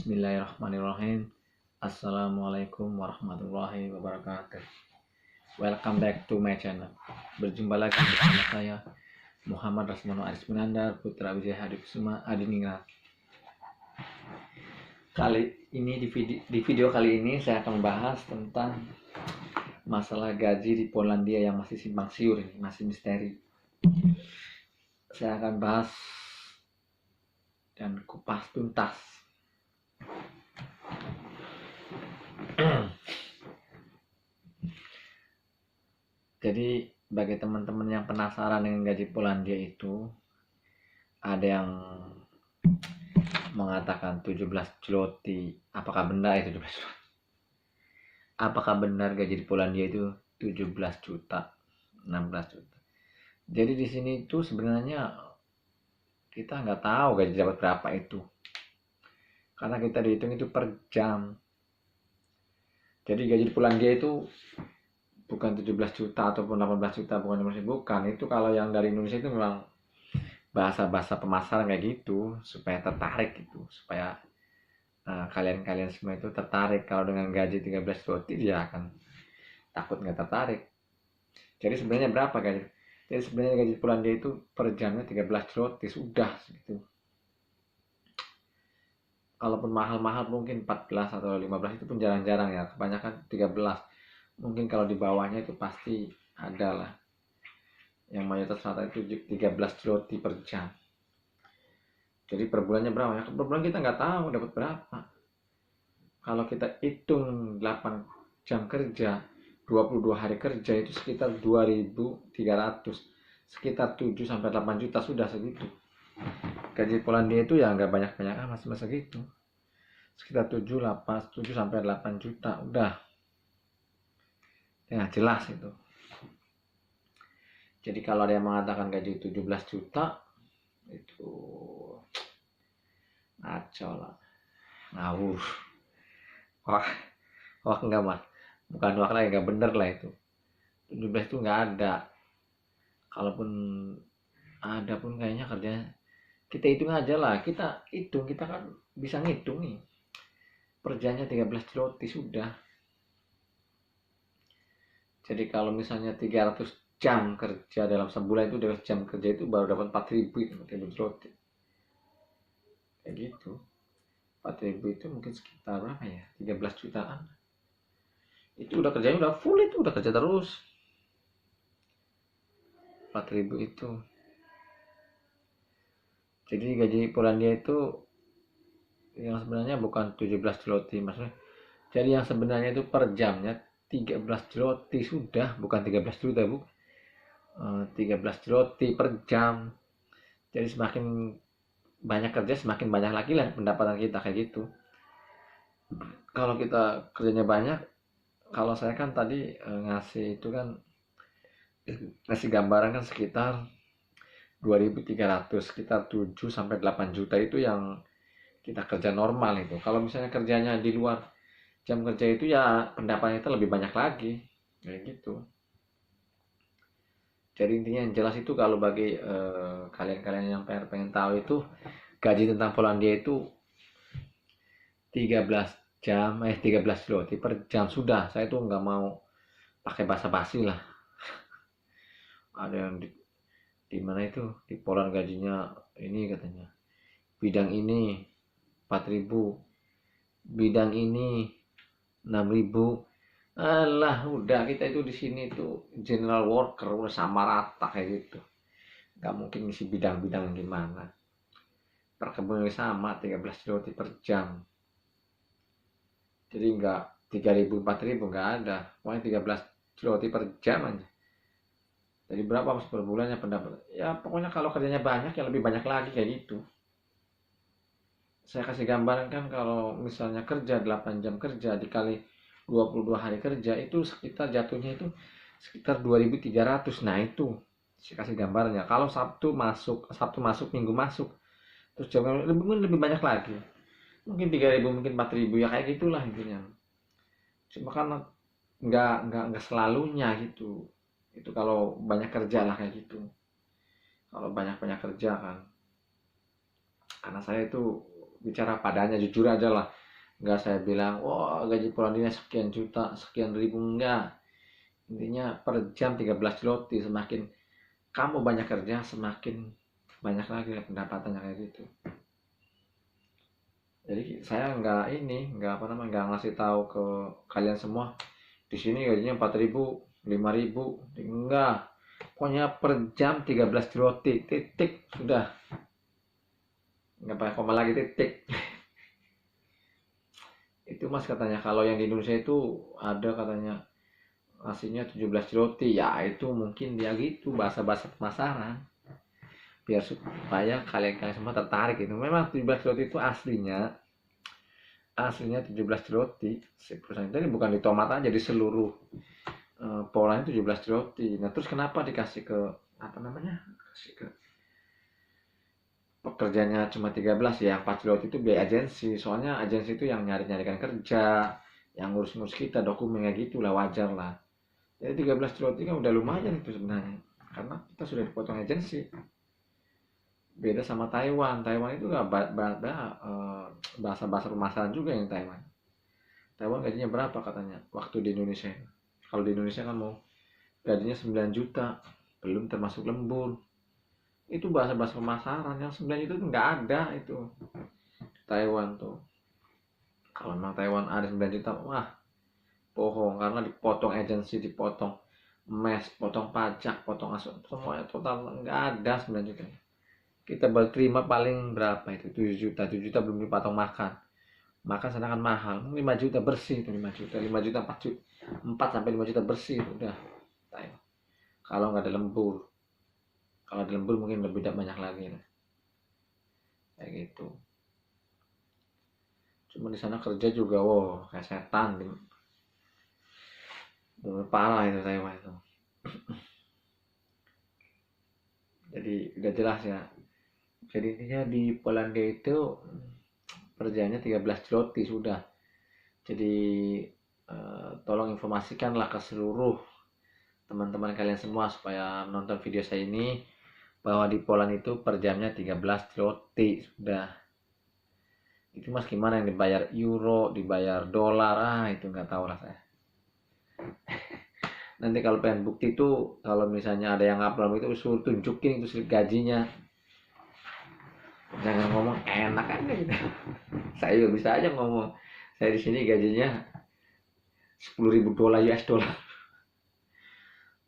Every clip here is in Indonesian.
Bismillahirrahmanirrahim. Assalamualaikum warahmatullahi wabarakatuh. Welcome back to my channel. Berjumpa lagi bersama saya Muhammad Rasmono Aris Munandar, Putra Wijaya Hadikusuma Adiningrat. Kali ini di video kali ini saya akan membahas tentang masalah gaji di Polandia yang masih simpang siur, masih misteri. Saya akan bahas dan kupas tuntas. Jadi bagi teman-teman yang penasaran dengan gaji Polandia itu, ada yang mengatakan 17 zloty. Apakah benar itu 17 zloty? Apakah benar gaji di Polandia itu 17 juta, 16 juta? Jadi di sini itu sebenarnya kita nggak tahu gaji dapat berapa itu, karena kita dihitung itu per jam. Jadi gaji di Polandia itu bukan 17 juta ataupun 18 juta, bukan. Itu kalau yang dari Indonesia itu memang bahasa-bahasa pemasaran kayak gitu, supaya tertarik gitu, supaya kalian semua itu tertarik. Kalau dengan gaji 13 zloty dia akan takut nggak tertarik. Jadi sebenarnya berapa gaji? Jadi sebenarnya gaji Polandia itu per jamnya 13 zloty sudah gitu. Kalaupun mahal-mahal mungkin 14 atau 15 itu pun jarang-jarang ya, kebanyakan 13. Mungkin kalau di bawahnya itu pasti ada lah. Yang mayoritas rata itu 13 zloty per jam. Jadi per bulannya berapa ya? Per bulan kita nggak tahu dapat berapa. Kalau kita hitung 8 jam kerja, 22 hari kerja itu sekitar 2.300. Sekitar 7 sampai 8 juta sudah segitu. Gaji Polandia itu ya nggak banyak-banyak amat, cuma segitu. Sekitar 7 sampai 8 juta udah. Ya jelas itu. Jadi kalau ada yang mengatakan gaji 17 juta itu ngaco lah, ngawur. Wah enggak mas, bukan wah lagi, nggak bener lah itu. 17 itu nggak ada. Kalaupun ada pun kayaknya kerjanya kita hitung aja lah. Kita hitung, kita kan bisa ngitung nih. Perjanya 13 zloty sudah. Jadi kalau misalnya 300 jam kerja dalam sebulan itu, 12 jam kerja itu baru dapat 4.000 itu 4.000 zloty. Kayak gitu. 4.000 itu mungkin sekitar berapa ya? 13 jutaan. Itu udah kerjanya udah full, itu udah kerja terus. 4.000 itu. Jadi gaji Polandia itu yang sebenarnya bukan 17 zloty maksudnya. Jadi yang sebenarnya itu per jamnya 13 zloty sudah, bukan 13 juta bu. 13 zloty per jam. Jadi semakin banyak kerja semakin banyak lagi lah pendapatan kita kayak gitu. Kalau kita kerjanya banyak, kalau saya kan tadi ngasih itu kan ngasih gambaran kan sekitar 2.300, sekitar 7 sampai 8 juta itu yang kita kerja normal itu. Kalau misalnya kerjanya di luar jam kerja itu ya pendapatannya itu lebih banyak lagi kayak gitu. Jadi intinya yang jelas itu kalau bagi kalian-kalian yang pengen tahu itu gaji tentang Polandia itu 13 zloty per jam sudah. Saya tuh nggak mau pakai basa-basi lah. Ada yang di mana itu di Poland gajinya ini katanya bidang ini 4.000, bidang ini 6.000. Alah udah, kita itu di sini tuh general worker udah sama rata kayak gitu. Nggak mungkin ngisi bidang-bidang gimana. Perkebunan sama 13 zloty per jam. Jadi nggak 3.000 4.000 nggak ada. Pokoknya 13 zloty per jam aja. Jadi berapa mas per bulannya pendapat? Ya pokoknya kalau kerjanya banyak ya lebih banyak lagi kayak gitu. Saya kasih gambaran kan, kalau misalnya kerja 8 jam kerja dikali 22 hari kerja itu sekitar jatuhnya itu sekitar 2.300. Nah itu saya kasih gambarnya. Kalau Sabtu masuk, Minggu masuk, terus jamnya lebih banyak lagi. Mungkin 3.000, mungkin 4.000 ya kayak gitulah intinya. Cuma kan nggak selalunya gitu. Itu kalau banyak kerja lah kayak gitu. Kalau banyak kerja kan. Karena saya itu bicara padanya, jujur aja lah. Nggak saya bilang, wah gaji Polandia sekian juta, sekian ribu, enggak. Intinya per jam 13 zloty, semakin kamu banyak kerja, semakin banyak lagi pendapatannya kayak gitu. Jadi saya nggak apa namanya, nggak ngasih tahu ke kalian semua di sini gajinya 4.000, 5.000, enggak. Pokoknya per jam 13 zloty, titik, sudah. Nggak pakai koma lagi, titik. Itu mas katanya, kalau yang di Indonesia itu ada katanya ngasihnya 17 zloty, ya itu mungkin dia gitu, bahasa-bahasa pemasaran. Biar supaya kalian semua tertarik itu. Memang 17 zloty itu aslinya 17 zloty. Si perusahaan itu bukan di tomat aja, di seluruh polanya 17 zloty. Nah terus kenapa dikasih ke apa namanya, kasih ke pekerjanya cuma 13, ya yang 4 zloty itu biaya agensi. Soalnya agensi itu yang nyarikan kerja, yang ngurus-ngurus kita dokumennya gitu lah, wajar lah. Jadi 13 zloty kan udah lumayan itu sebenarnya, karena kita sudah dipotong agensi. Beda sama Taiwan. Taiwan itu nggak bahasa-bahasa pemasaran juga yang Taiwan. Taiwan gajinya berapa katanya waktu di Indonesia? Kalau di Indonesia kan mau gajinya 9 juta, belum termasuk lembur. Itu bahasa-bahasa pemasaran, yang 9 juta itu nggak ada itu Taiwan tuh. Kalau memang Taiwan ada 9 juta, wah bohong, karena dipotong agensi, dipotong mes, potong pajak, potong asuransi, semuanya total nggak ada 9 juta. Kita baru terima paling berapa itu, 7 juta, 7 juta belum dipotong makan sana kan mahal. 5 juta bersih itu, 5 juta, 5 juta, 4 juta, 4 sampai 5 juta bersih udah. Kalau nggak ada lembur, kalau ada lembur mungkin lebih banyak lagi lah. Kayak gitu. Cuma di sana kerja juga wow kayak setan, bener parah itu Taiwan itu. Jadi udah jelas ya. Jadi intinya di Polandia itu kerjanya 13 zloty sudah. Jadi tolong informasikanlah ke seluruh teman-teman kalian semua supaya menonton video saya ini, bahwa di Poland itu per jamnya 13 zloty sudah. Itu mas gimana yang dibayar euro, dibayar dolar, itu nggak tahu lah saya. Nanti kalau pengen bukti itu, kalau misalnya ada yang upload itu suruh tunjukin itu slip gajinya. Jangan ngomong enak aja gitu. Saya juga bisa aja ngomong, saya di sini gajinya 10.000 dolar US dollar.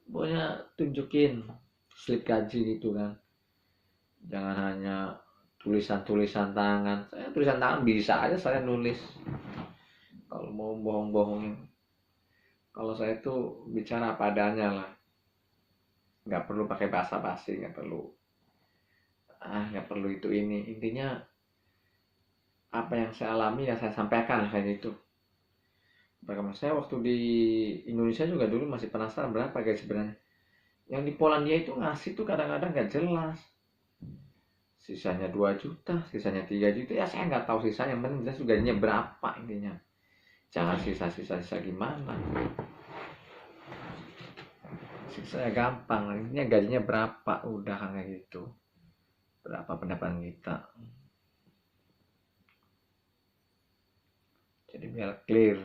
Pokoknya tunjukin slip gaji gitu kan. Jangan hanya tulisan-tulisan tangan. Saya tulisan tangan bisa aja saya nulis. Kalau mau bohong-bohongin, kalau saya tuh bicara apa adanya lah, nggak perlu pakai bahasa basi, nggak perlu itu ini. Intinya apa yang saya alami ya saya sampaikan kayak gitu. Bahkan saya waktu di Indonesia juga dulu masih penasaran berapa gaji sebenarnya. Yang di Polandia itu ngasih tuh kadang-kadang nggak jelas. Sisanya 2 juta, sisanya 3 juta, ya saya nggak tahu sisanya, yang penting jelas gajinya berapa intinya. Jangan sisa gimana. Sisanya gampang, intinya gajinya berapa, udah kan kayak gitu. Berapa pendapatan kita. Jadi biar clear.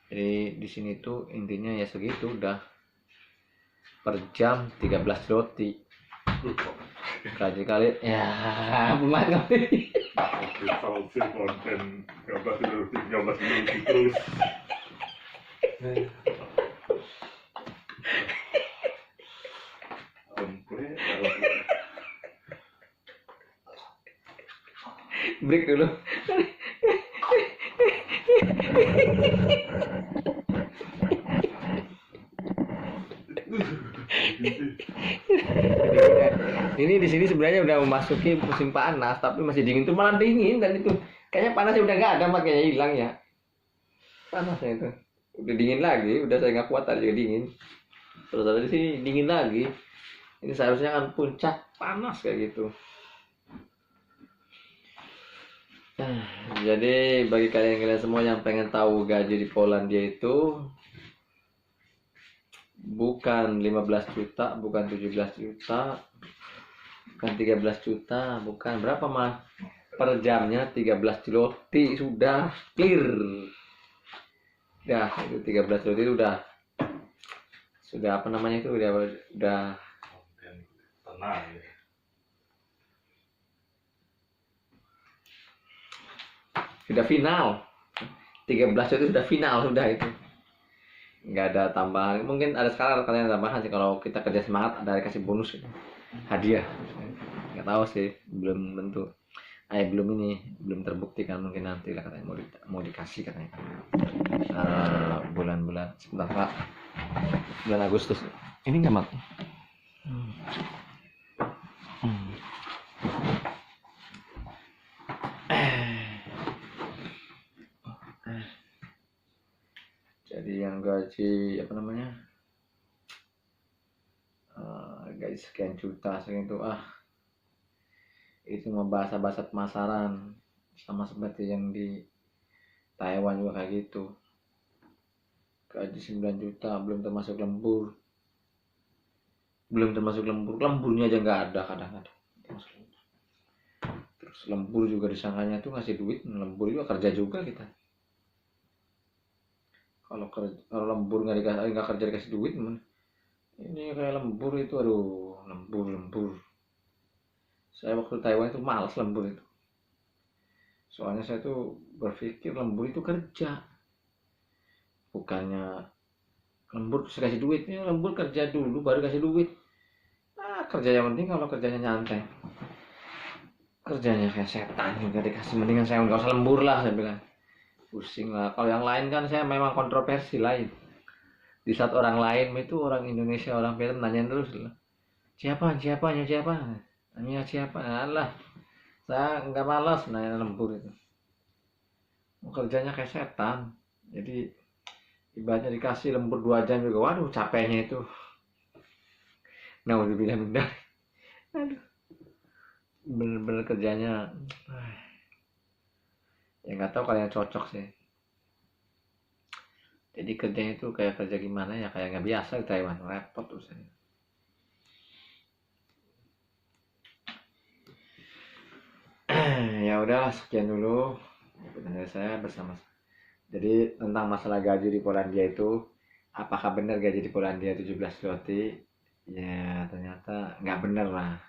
Jadi di sini tuh intinya ya segitu udah. Per jam 13 zloty. Kali ya pemain kali. Salsir konten 13 terus. Break dulu. Ini di sini sebenarnya udah memasuki musim panas, tapi masih dingin tuh, malah dingin dan itu kayaknya panasnya udah nggak ada, makanya hilang ya panasnya itu. Udah dingin lagi, udah saya nggak kuat tadi dingin. Terus ada di sini dingin lagi. Ini seharusnya kan puncak panas kayak gitu. Jadi bagi kalian semua yang pengen tahu gaji di Polandia itu bukan 15 juta, bukan 17 juta, Bukan 13 juta, bukan berapa mah per jamnya 13 roti sudah clear. Dah itu 13 roti itu sudah apa namanya itu udah tenang ya. sudah final. 13 itu sudah final sudah itu. Nggak ada tambahan. Mungkin ada sekarang kalian tambahan sih kalau kita kerja semangat ada kasih bonus gitu. Hadiah. Nggak tahu sih, belum tentu. Belum terbukti kan, mungkin nanti lah katanya mau dikasih katanya kan. Bulan-bulan sebentar Pak. Bulan Agustus. Ini nggak mati. Jadi yang gaji apa namanya, gaji sekian juta sekian itu itu mau bahasa pemasaran sama seperti yang di Taiwan juga kayak gitu. Gaji 9 juta belum termasuk lemburnya aja nggak ada kadang-kadang. Terus lembur juga disangkanya tuh ngasih duit, lembur juga kerja juga kita. Kalau lembur nggak kerja dikasih duit, ini kayak lembur itu, aduh, lembur. Saya waktu Taiwan itu malas lembur itu. Soalnya saya tuh berpikir lembur itu kerja, bukannya lembur terus kasih duit. Ini lembur kerja dulu baru kasih duit. Kerja yang penting kalau kerjanya nyantai. Kerjanya kayak setan juga dikasih, mendingan saya nggak usah lembur lah saya bilang. Pusing lah. Kalau yang lain kan saya memang kontroversi lain. Di saat orang lain itu orang Indonesia, orang Vietnam nanyain terus lah. Siapa? Nanya siapa? Alah, saya nggak malas nanya lembur itu. Kerjanya kayak setan. Jadi ibaratnya dikasih lembur 2 jam juga, waduh capeknya itu. Nah udah bilang aduh, bener-bener kerjanya ya nggak tahu kalian cocok sih. Jadi kerjanya itu kayak kerja gimana ya, kayak nggak biasa di Taiwan, repot tuh saya. Ya udahlah, sekian dulu dari saya bersama. Jadi tentang masalah gaji di Polandia itu, apakah benar gaji di Polandia 17 zloty? Ya ternyata nggak benar lah.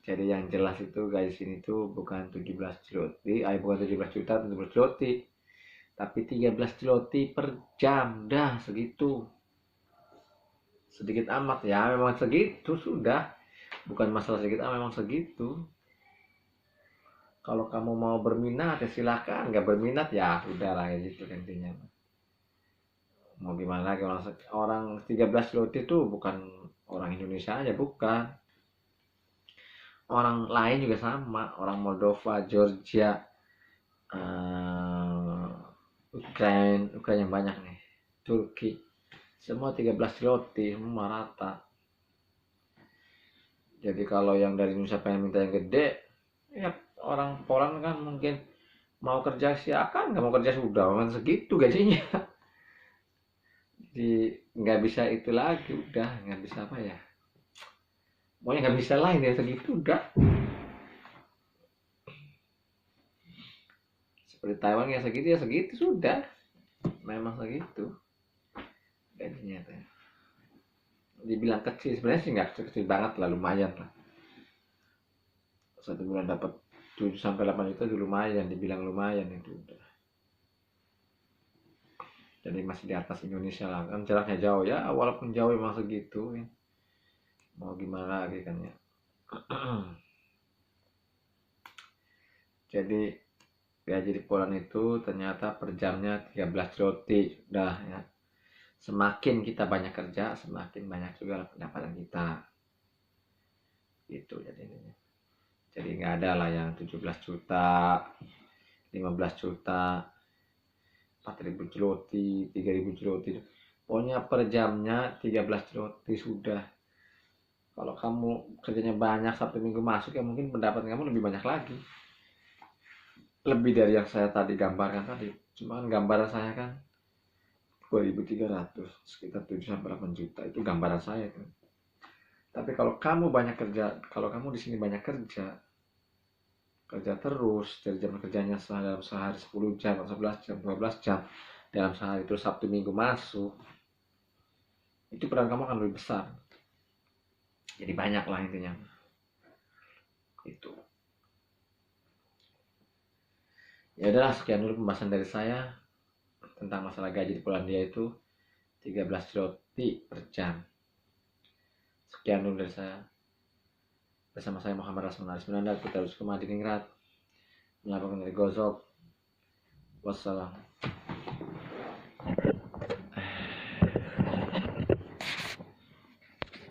Jadi yang jelas itu gaji sini tuh bukan 17 zloty, bukan 17 juta, 17 zloty, tapi 13 zloty per jam, dah segitu. Sedikit amat ya, memang segitu sudah. Bukan masalah sedikit amat, memang segitu. Kalau kamu mau berminat ya silakan, nggak berminat ya udahlah ya gitu intinya. Mau gimana lagi, orang 13 zloty itu bukan orang Indonesia aja, bukan. Orang lain juga sama, orang Moldova, Georgia, Ukraina yang banyak nih, Turki, semua 13 zloty, semua rata. Jadi kalau yang dari Indonesia pengen minta yang gede, ya orang Poland kan mungkin mau kerja siakan, nggak mau kerja sudah, kan segitu gajinya. Jadi nggak bisa itu lagi, udah nggak bisa apa ya, pokoknya nggak bisa lain ya, segitu udah. Seperti Taiwan ya segitu sudah, memang segitu gajinya tuh. Dibilang kecil sebenarnya sih nggak kecil banget lah, lumayan lah. 1 bulan dapat 7 sampai 8 juta itu lumayan, dibilang lumayan itu udah. Jadi masih di atas Indonesia lah, kan jaraknya jauh ya, walaupun jauh emang segitu ya. Mau gimana lagi kan ya. Jadi gaji di Poland itu ternyata per jamnya 13 zloty udah ya. Semakin kita banyak kerja, semakin banyak juga pendapatan kita. Itu jadinya. Jadi nggak ada lah yang 17 juta, 15 juta, 4.000 zloty, 3.000 zloty. Pokoknya per jamnya 13 zloty sudah. Kalau kamu kerjanya banyak, Sabtu Minggu masuk, ya mungkin pendapatan kamu lebih banyak lagi. Lebih dari yang saya tadi gambarkan tadi. Cuma kan gambaran saya kan 2.300, sekitar 7 sampai 8 juta. Itu gambaran saya kan. Tapi kalau kamu banyak kerja, kalau kamu di sini banyak kerja, kerja terus dari jam kerjanya dalam sehari 10 jam, 11 jam, 12 jam dalam sehari, itu Sabtu Minggu masuk, itu peran kamu akan lebih besar. Jadi banyak lah intinya. Itu. Ya udah, sekian dulu pembahasan dari saya tentang masalah gaji di Polandia itu 13 zloty per jam. Sekian dulu dari saya. Bersama saya Muhammad Rasman Aris Menanda, kita harus ke Madiningrat, melaporkan dari Gozok. Wassalam.